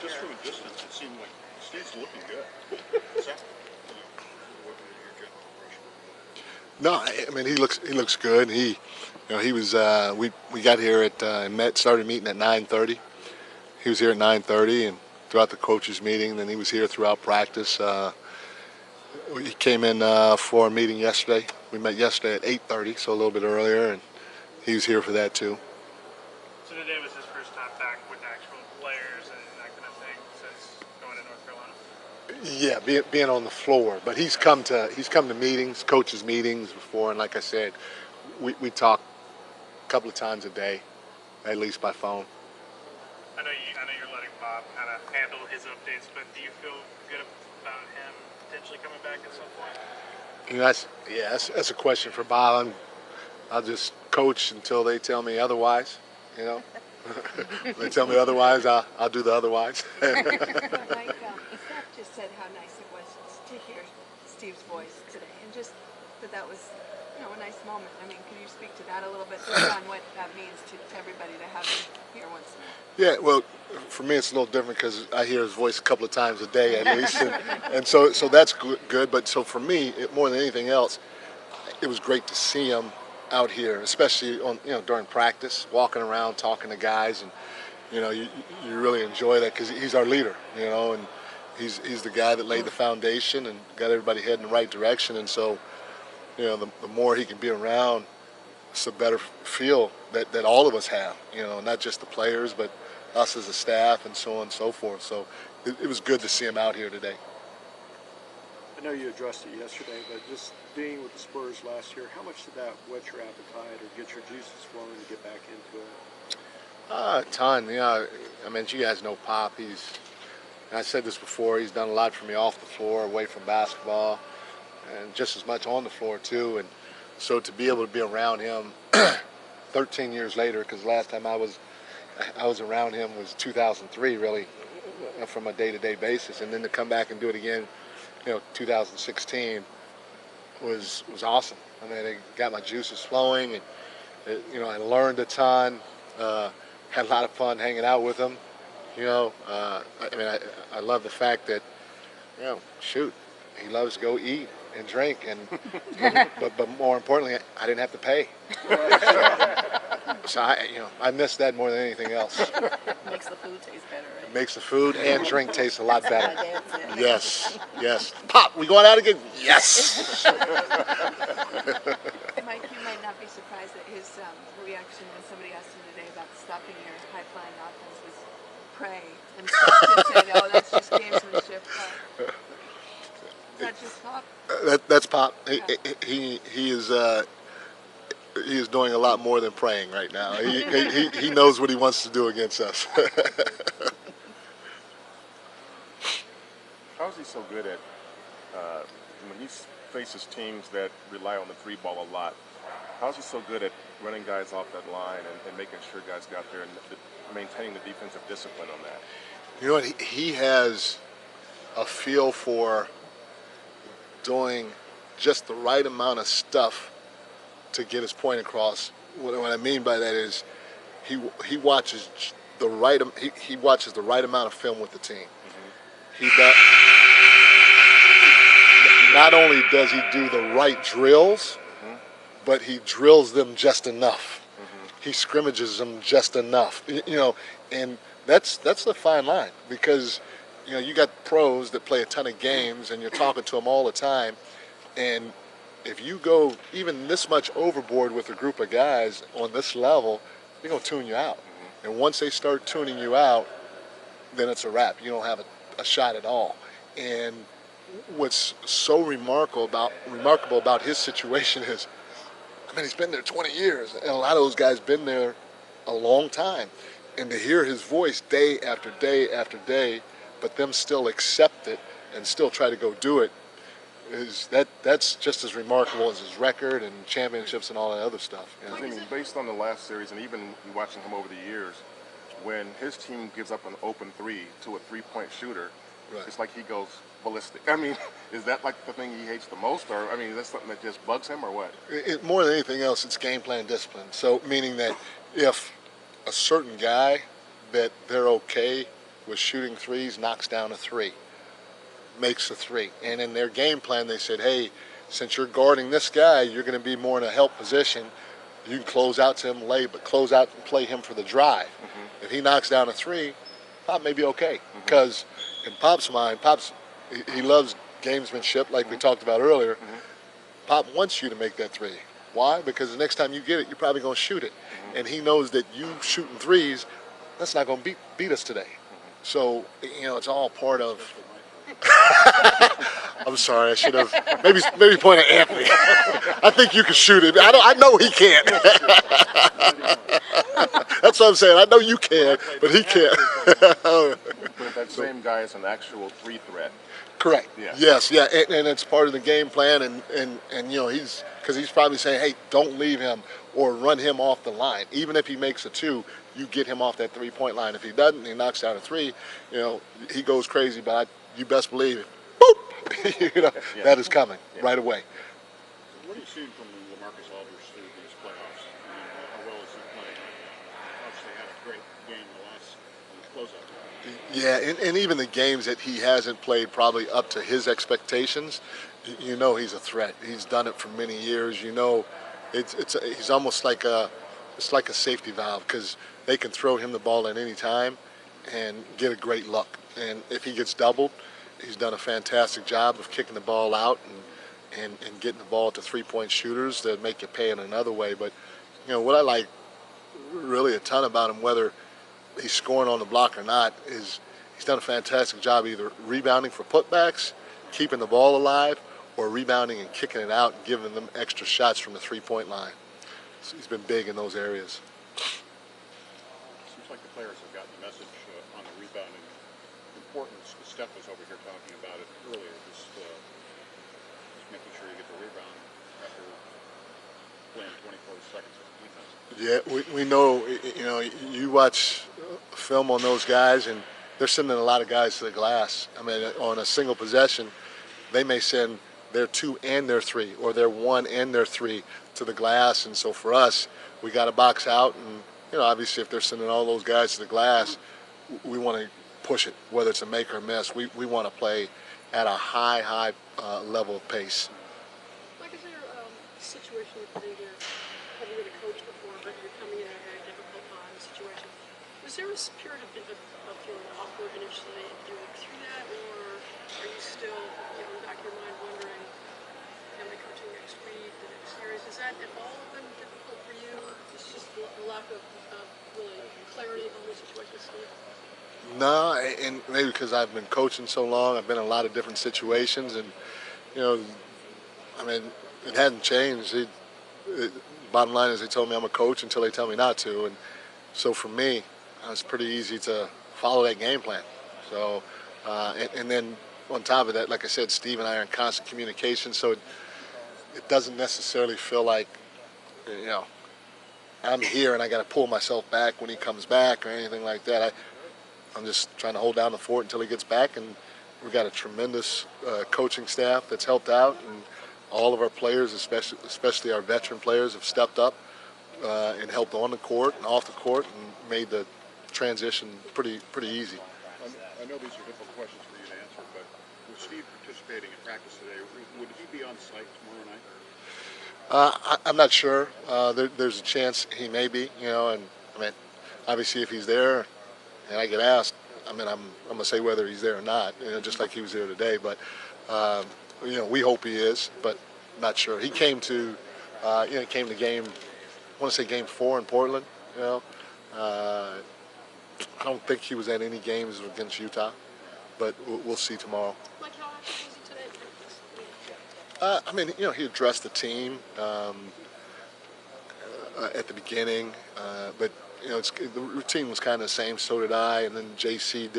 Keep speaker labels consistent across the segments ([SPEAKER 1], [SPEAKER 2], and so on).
[SPEAKER 1] Just from a distance, it seemed like Steve's looking good. Is that what your general impression?
[SPEAKER 2] No, I mean he looks good. He was we got here at started meeting at 9:30. He was here at 9:30 and throughout the coaches meeting. Then he was here throughout practice. He came in for a meeting yesterday. We met yesterday at 8:30, so a little bit earlier, and he was here for that too.
[SPEAKER 3] So today was his first time back with actual players and that kind of thing since going to North Carolina?
[SPEAKER 2] Yeah, being on the floor, but he's come to meetings, coaches meetings before, and like I said, we talk a couple of times a day, at least by phone.
[SPEAKER 3] I know you're letting Bob kind of handle his updates, but do you feel good about him potentially coming back at some point?
[SPEAKER 2] You know, that's a question for Bob. I'll just coach until they tell me otherwise. You know, if they tell me otherwise, I'll do the otherwise.
[SPEAKER 4] Mike, Steph just said how nice it was to hear Steve's voice today, and just that was, a nice moment. I mean, can you speak to that a little bit, just on what that means to everybody to have him here once in a while?
[SPEAKER 2] Yeah, well, for me it's a little different because I hear his voice a couple of times a day at least, and so that's good. But so for me, more than anything else, it was great to see him out here, especially on during practice, walking around, talking to guys, and you really enjoy that because he's our leader, and he's the guy that laid the foundation and got everybody heading in the right direction, and so the more he can be around, it's a better feel that all of us have, not just the players, but us as a staff and so on and so forth. So it was good to see him out here today.
[SPEAKER 1] I know you addressed it yesterday, but just being with the Spurs last year, how much did that whet your appetite or get your juices flowing to get back into it?
[SPEAKER 2] A ton. I mean, you guys know Pop. I said this before, he's done a lot for me off the floor, away from basketball, and just as much on the floor too. And so to be able to be around him 13 years later, because last time I was around him was 2003, really, from a day-to-day basis, and then to come back and do it again, 2016 was awesome. I mean, it got my juices flowing, and I learned a ton. Had a lot of fun hanging out with him. I love the fact that, he loves to go eat and drink, and but more importantly, I didn't have to pay. So I miss that more than anything else.
[SPEAKER 4] Makes the food taste better, right?
[SPEAKER 2] It makes the food and drink taste a lot better.
[SPEAKER 4] That's it.
[SPEAKER 2] Yes. Pop, we going out again? Yes.
[SPEAKER 4] Mike, you might not be surprised that his reaction when somebody asked him today about stopping your high-flying offense was pray, and Steph said, "Oh, that's just gamesmanship." Is that just Pop?
[SPEAKER 2] That's Pop. He is doing a lot more than praying right now. He knows what he wants to do against us.
[SPEAKER 5] How is he so good at when he faces teams that rely on the three ball a lot? How is he so good at running guys off that line and making sure guys got there and maintaining the defensive discipline on that?
[SPEAKER 2] You know what? He has a feel for doing just the right amount of stuff to get his point across. What I mean by that is he watches the right amount of film with the team. Mm-hmm. He does. Not only does he do the right drills, mm-hmm. but he drills them just enough. Mm-hmm. He scrimmages them just enough. And that's the fine line, because you got pros that play a ton of games and you're talking to them all the time, and if you go even this much overboard with a group of guys on this level, they're going to tune you out. Mm-hmm. And once they start tuning you out, then it's a wrap. You don't have a shot at all. And what's so remarkable about his situation is, he's been there 20 years, and a lot of those guys been there a long time. And to hear his voice day after day after day, but them still accept it and still try to go do it, that's just as remarkable as his record and championships and all that other stuff.
[SPEAKER 5] I mean, based on the last series and even watching him over the years, when his team gives up an open three to a three-point shooter, right, it's like he goes ballistic. I mean, is that like the thing he hates the most, or is that something that just bugs him, or what?
[SPEAKER 2] More than anything else, it's game plan discipline. So meaning that if a certain guy that they're okay was shooting threes, knocks down a three, makes a three. And in their game plan, they said, hey, since you're guarding this guy, you're going to be more in a help position. You can close out to him late, but close out and play him for the drive. If he knocks down a three, Pop may be okay. Because in Pop's mind, he loves gamesmanship like we talked about earlier. Pop wants you to make that three. Why? Because the next time you get it, you're probably going to shoot it. And he knows that you shooting threes, that's not going to beat us today. So, it's all part of... I'm sorry, I should have maybe point at Anthony. I think you can shoot it. I know he can't. That's what I'm saying. I know you can, but he can't.
[SPEAKER 5] But that same guy is an actual three threat.
[SPEAKER 2] Correct.
[SPEAKER 5] Yeah.
[SPEAKER 2] Yes. Yeah. And it's part of the game plan. And he's probably saying, hey, don't leave him or run him off the line. Even if he makes a two, you get him off that 3-point line. If he doesn't, he knocks down a three. He goes crazy. But you best believe it. Boop. That is coming right away.
[SPEAKER 6] What are you seeing from LaMarcus Aldridge through these playoffs? How well is he playing? Obviously had a great game the closeout.
[SPEAKER 2] Yeah, and even the games that he hasn't played probably up to his expectations, he's a threat. He's done it for many years. He's almost like a safety valve because they can throw him the ball at any time and get a great look. And if he gets doubled, he's done a fantastic job of kicking the ball out and getting the ball to three-point shooters that make you pay in another way. But, what I like really a ton about him, whether he's scoring on the block or not, is he's done a fantastic job either rebounding for putbacks, keeping the ball alive, or rebounding and kicking it out and giving them extra shots from the three-point line. So he's been big in those areas.
[SPEAKER 6] Seems like the players have gotten the message on the rebounding importance. Steph was over here talking about it earlier, just making sure you get the rebound after playing 24 seconds of defense.
[SPEAKER 2] Yeah, we know, you watch film on those guys, and they're sending a lot of guys to the glass. I mean, on a single possession, they may send their two and their three, or their one and their three to the glass. And so for us, we got to box out. And, obviously if they're sending all those guys to the glass, we want to push it, whether it's a make or miss. We want to play at a high level of pace.
[SPEAKER 7] Mike, is there a situation you're putting here, having been a coach before, but you're coming in a very difficult situation? Was there a period of feeling awkward initially? Did you work through that, or are you still, in the back of your mind, wondering, am I coaching next week, the next series? Has that at all been difficult for you? It's just the lack of really clarity on the situation, Steve?
[SPEAKER 2] No, and maybe because I've been coaching so long, I've been in a lot of different situations, and it hadn't changed. Bottom line is, they told me I'm a coach until they tell me not to, and so for me, it's pretty easy to follow that game plan. So, and then on top of that, like I said, Steve and I are in constant communication, so it doesn't necessarily feel like, I'm here and I got to pull myself back when he comes back or anything like that. I'm just trying to hold down the fort until he gets back, and we've got a tremendous coaching staff that's helped out, and all of our players, especially our veteran players, have stepped up and helped on the court and off the court and made the transition pretty easy.
[SPEAKER 6] I know these are difficult questions for you to answer, but with Steve participating in practice today, would he be on site tomorrow night?
[SPEAKER 2] I'm not sure. There's a chance he may be, and obviously if he's there and I get asked, I'm going to say whether he's there or not, just like he was there today. But, we hope he is, but not sure. He came to, came to game, I want to say game 4 in Portland, I don't think he was at any games against Utah, but we'll see tomorrow.
[SPEAKER 7] Mike, how active was he today?
[SPEAKER 2] He addressed the team at the beginning, but the routine was kind of the same. So did I, and then JC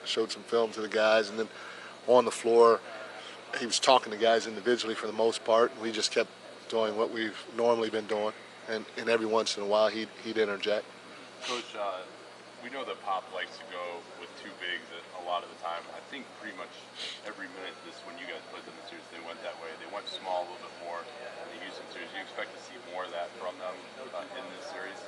[SPEAKER 2] showed some film to the guys, and then on the floor, he was talking to guys individually for the most part. We just kept doing what we've normally been doing, and every once in a while he'd interject.
[SPEAKER 8] Coach, we know that Pop likes to go with two bigs a lot of the time. I think pretty much every minute when you guys played them in the series, they went that way. They went small a little bit more in the Houston series. Do you expect to see more of that from them in this series?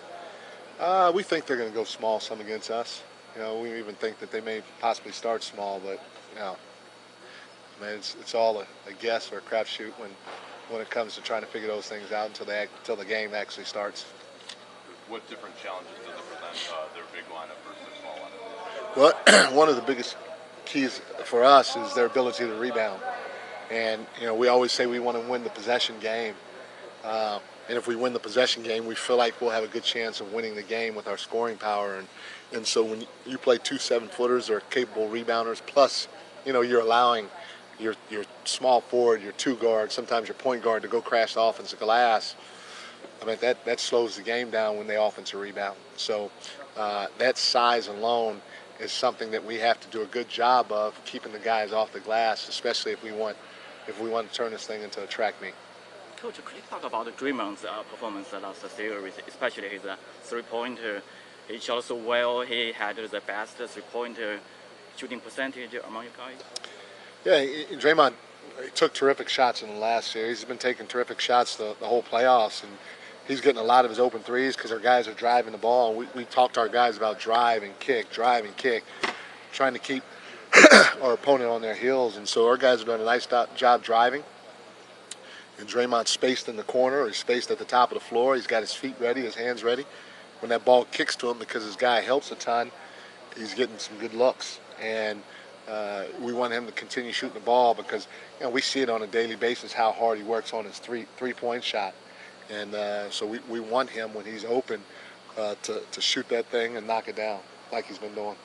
[SPEAKER 2] We think they're going to go small some against us. You know, we even think that they may possibly start small, but you know, I mean, it's all a guess or a crapshoot when it comes to trying to figure those things out until the game actually starts.
[SPEAKER 8] What different challenges does it present their big lineup versus their small lineup?
[SPEAKER 2] Well, one of the biggest keys for us is their ability to rebound. And, you know, we always say we want to win the possession game. And if we win the possession game, we feel like we'll have a good chance of winning the game with our scoring power. And so when you play 2 7-footers or capable rebounders, plus, you know, you're allowing your small forward, your 2 guard, sometimes your point guard to go crash the offensive glass, I mean, that slows the game down when they offensive rebound. So that size alone is something that we have to do a good job of keeping the guys off the glass, especially if we want to turn this thing into a track meet.
[SPEAKER 9] Coach, could you talk about Draymond's performance last series, especially his three-pointer? He shot so well. He had the best three-pointer shooting percentage among you guys.
[SPEAKER 2] Yeah, Draymond took terrific shots in the last series. He's been taking terrific shots the whole playoffs, and he's getting a lot of his open threes because our guys are driving the ball. We talked to our guys about drive and kick, trying to keep our opponent on their heels. And so our guys are doing a nice job driving. And Draymond's spaced in the corner, or he's spaced at the top of the floor. He's got his feet ready, his hands ready. When that ball kicks to him, because his guy helps a ton, he's getting some good looks. And we want him to continue shooting the ball because, you know, we see it on a daily basis how hard he works on his three-point shot. And so we want him, when he's open, to shoot that thing and knock it down like he's been doing.